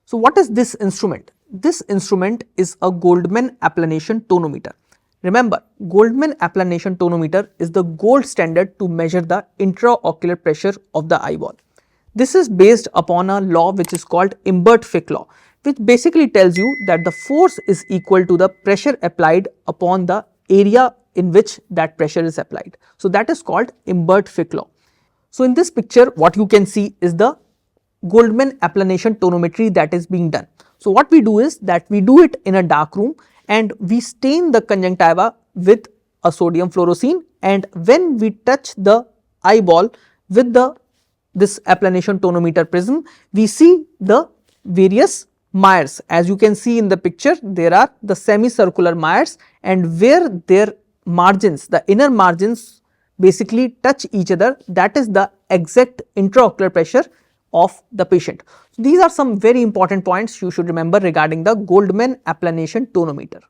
So what is this instrument? This instrument is a Goldmann Applanation Tonometer. Remember, Goldmann Applanation Tonometer is the gold standard to measure the intraocular pressure of the eyeball. This is based upon a law which is called Imbert-Fick law, which basically tells you that the force is equal to the pressure applied upon the area in which that pressure is applied. So that is called Imbert-Fick law. So in this picture, what you can see is the Goldmann Applanation Tonometry that is being done. So what we do is that we do it in a dark room and we stain the conjunctiva with a sodium fluorescein, and when we touch the eyeball with this applanation tonometer prism, we see the various mires. As you can see in the picture, there are the semicircular mires, and where their margins, the inner margins basically touch each other, that is the exact intraocular pressure of the patient. So these are some very important points you should remember regarding the Goldmann Applanation Tonometer.